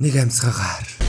Нэг амьсгаагаар.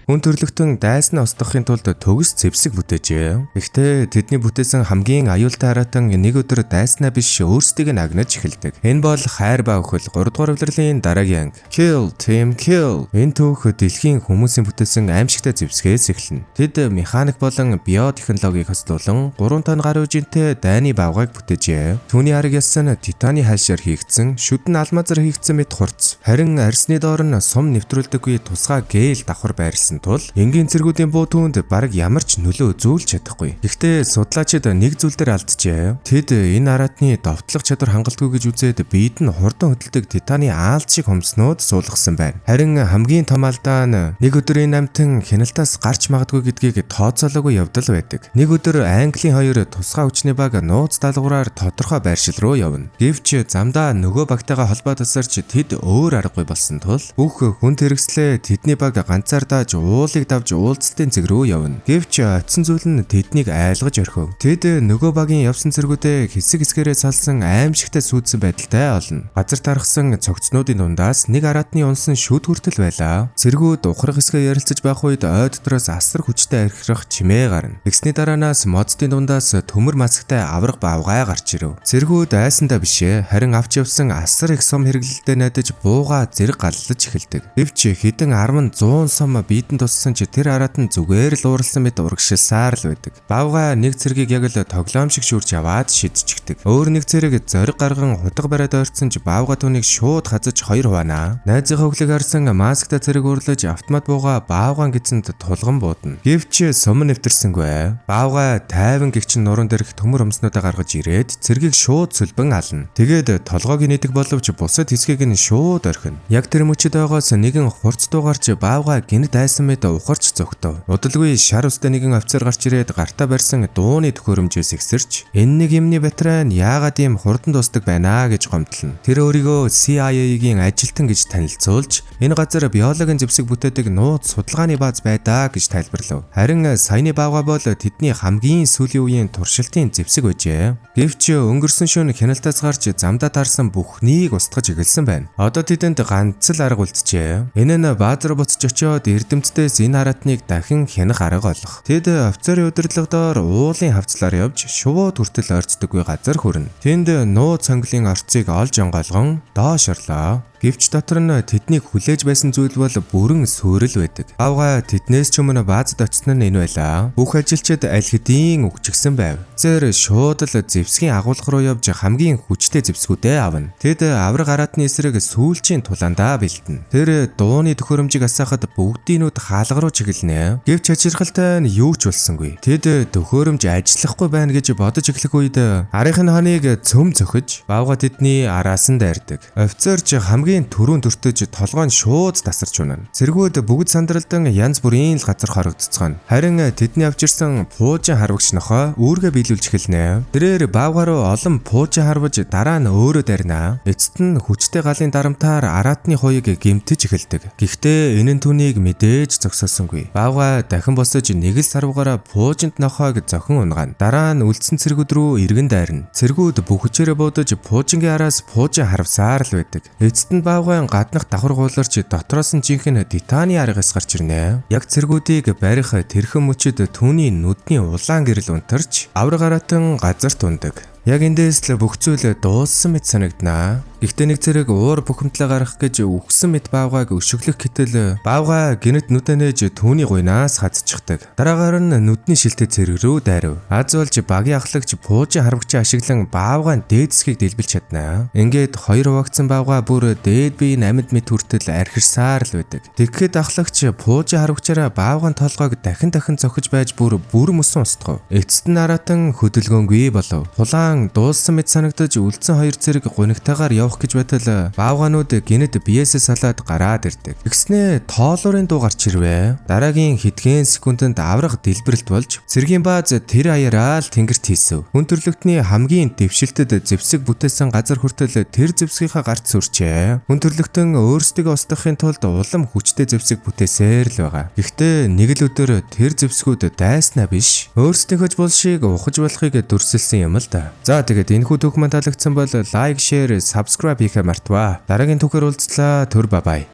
Хүн төрлөختөн дайсны устгахын тулд төгс зэвсэг бүтээжээ. Гэхдээ тэдний бүтээсэн хамгийн аюултай хараатан нэг өдөр дайснаа биш өөрсдийг нь агнаж эхэлдэг. Энэ бол хайр ба өхөл 3 дугаар улирлын дараагийн анги. Kill Team Kill. Энэ түүх дэлхийн хүмүүсийн бүтээсэн аимшигтай зэвсгээс эхэлнэ. Тэд механик болон биотехнологиг хослуулан 3 тонн гар үжинтэй дайны бавгааг бүтээжээ. Түүний арга ясан титаны хайшаар хийгдсэн, шүдэн алмазар хийгдсэн мэт хурц. Харин арсны доор нь сум нэвтрүүлдэггүй тусгай гээл давхар байрлсан тул энгийн цэргүүдийн буу түүнд бараг ямар ч нөлөө үзүүлж чадахгүй. Гэхдээ судлаачид нэг зүйл дээр алдчихжээ. Тэд энэ араатны довтлох чадвар хангалтгүй гэж үзээд биед нь хурдан хөдөлдөг титаны аалт шиг хомснууд суулгасан байна. Харин хамгийн том алдаа нь нэг өдөр энэ амтан хяналтаас гарч магадгүй гэдгийг тооцоолоогүй явдал байдаг. Нэг өдөр Английн хоёр тусгай хүчний баг нууц даалгавраар тодорхой байршил руу явна. Гэвч замдаа нөгөө багтайгаа холбоо тасарч тэд өөр аргагүй болсон тул бүх хүн тэрэгслээ тэдний баг ганцаардаа уулыг давж уулзалтын цэг рүү явна. Гэвч очисон зүйл нь тэднийг айлгаж орхив. Тэд нөгөө багийн явсан цэргүүдээ хэсэг хэсгээрээ салсан аимшигтай сүйдсэн байдалтай олно. Газар тархсан цогцнуудын дундаас нэг араатны унсан шүд хүртэл байлаа. Цэргүүд ухрах хэсгээ ярилцаж байх үед ой дотроос асар хүчтэй архирах чимээ гарна. Тэгсний дараанаас моддын дундаас төмөр масктай авраг бавгай гарч ирэв. Цэргүүд айсандаа бишээ, харин авч явсан асар их сум хэрэглэлтэд найдаж бууга зэрэг галлаж эхэлдэг. Гэвч хэдэн 10-100 сум биедэн туссан ч тэр араат нь зүгээр л ууралсан мэт урагшилсаар л байдаг. Бавгай нэг цэргийг яг л тоглоом шиг шүрж аваад шидчихдэг. Өөр нэг цэрэг зориг гарган хутга бариад ойрцсон ч бавгай түүнийг шууд хазаж хоёр хуваана. Найзынхаа хөглөг харсан масктай цэрэг урлаж автомат бууга бавгаан гизэнд тулган буудана. Гэвч сум нэвтэрсэнгүй. Бавгай тайван гихчин нуруунд дэрх төмөр өмснүүдэ гаргаж ирээд цэргийг шууд сүлбэн ална. Тэгээд толгойг нийдэг боловч бусад хэсгийг нь шууд орхино. Яг тэр мөчөд байгаас нэгэн хурц дуугарч бавгай гинт айсан мэт ухарч зогтов. Удалгүй шар устай нэгэн офицер гарч ирээд гартаа барьсан дууны төхөөрөмжөөс ихсэрч энэ нэг юмны ветеран яагаад ийм хурдан дуустдаг байна гэж гомдлоно. Тэр өөрийгөө CIA-гийн ажилтан гэж танилцуулж энэ газар биологийн зэвсэг бүтээдэг нууц судалгааны бааз байдаа гэж тайлбарлав. Харин саяны бавгай бол тэдний хамгийн сүүлийн үеийн туршилтын зэвсэг байжээ. Гэвч өнгөрсөн шөнө хяналтаас гарч замдаа таарсан бүхнийг устгаж эхэлсэн байна. Одоо тэдэнд ганц л арга үлджээ. Энэ нь бааз руу буцаж очиод эрдэмтдээс энэ хараатныг дахин хянах арга олох. Тэд офицерын удирдлагадоор уулын хавцлаар явж шувууд хүртэл ойрцдоггүй газар хүрнэ. Тэнд нууц цонглын орцыг олж онгойлгон доош орлоо. Гэвч дотор нь тэднийг хүлээж байсан зүйл бол бүрэн суурил байдаг. Бавгай тэднээс ч өмнө баазад очсон нь энэ байлаа. Бүх ажилчид аль хэдийн үгчгсэн байв. Зэр шууд л зэвсгийн агуулга руу явж хамгийн хүчтэй зэвсгүүдээ авна. Тэд авраг араатны эсрэг сүүлчийн тулаандаа бэлтэнэ. Тэр дууны төхөөрөмжийг асаахад бүгдийнүүд хаалга руу чиглэнэ. Гэвч ажиргалтай нь юу ч болсонгүй. Тэд төхөөрөмж ажиллахгүй байна гэж бодож эхлэх үед арийнхын хоныг цөм цохиж бавгай тэдний араас нь дайрдаг. Офицер ч хамгийн түрүүн төртөж толгойн шууд тасарч унана. Цэргүүд бүгд сандралдан янз бүрийн л газар хорогдцгоно. Харин тэдний авчирсан пуужин харвагч нохой үүргээ биелүүлж эхэлнэ. Тэрээр бавгай руу олон пуужин харваж дараа нь өөрөө дайрна. Эцэст нь хүчтэй галын дарамтаар араатны хуйг гэмтэж эхэлдэг. Гэхдээ энэ нь түүнийг мэдээж зогсоосонгүй. Бавгай дахин босож нэг л сарвгаараа пуужинт нохойг зохин унгана. Дараа нь үлдсэн цэргүүд рүү эргэн дайрна. Цэргүүд бүх хүчээрээ буудаж пуужингийн араас пуужин харвсаар л байдаг. Эцэст нь бавгайн гаднах давхар гууларч дотроос нь жинхэнэ титаны аргаас гарч ирнэ. Яг цэргүүдийг барих тэрхэн мөчөд түүний нүдний улаан гэрэл унтарч авраг араатан газарт ундаг. Яг эндээс л бүх зүйл дууссан мэт санагдана. Гэхдээ нэг зэрэг уур бухимдлаа гаргах гэж үхсэн мэт бавгайг өшөглөх гэтэл бавгай гинэт нүдэ нээж түүний гуйнаас хазчихдаг. Дараагаар нь нүдний шилтэй цэрэг рүү дайрав. Аз болж багийн ахлагч пуужин харвагчаа ашиглан бавгайн дээдсхийг дэлбэлж чадна. Ингээд хоёр хуваагдсан бавгай бүр дээд биеийн амьд мэт хүртэл архирсаар л байдаг. Тэгэхэд ахлагч пуужин харвагчаараа бавгайн толгойг дахин зохиж байж бүр мөсөн устгав. Эцэст нь араатан хөдөлгөөнгүй болов. Тулаан дууссан мэт санагдаж үлдсэн хоёр цэрэг гунигтайгаар явах гэж байтал бавгаанууд гинэд биеэсээ салаад гараад ирдэг. Тэгснээ тоолуурын дуу гарч ирвэ. Дараагийн хэдхэн секундэд аврах дэлбэрэлт болж цэргийн бааз тэр аяараа л тэнгэрт хийсв. Хүн төрлөختний хамгийн дэвшилтэд зэвсэг бүтээсэн газар хүртэл тэр зэвсгийнхаа гарт сүрчээ. Хүн төрлөختөн өөрсдөө устгахын тулд улам хүчтэй зэвсэг бүтээсээр л байгаа. Гэхдээ нэг л өдөр тэр зэвсгүүд дайснаа биш өөрсдийнхөө булшийг ухаж болохыг дүрсэлсэн юм л да. За тэгээд энэхүү түүх манд таалагдсан бол лайк, шеэр, subscribe хийхээ мартаваа. Дараагийн түүхээр уулзлаа. Түр бай бай.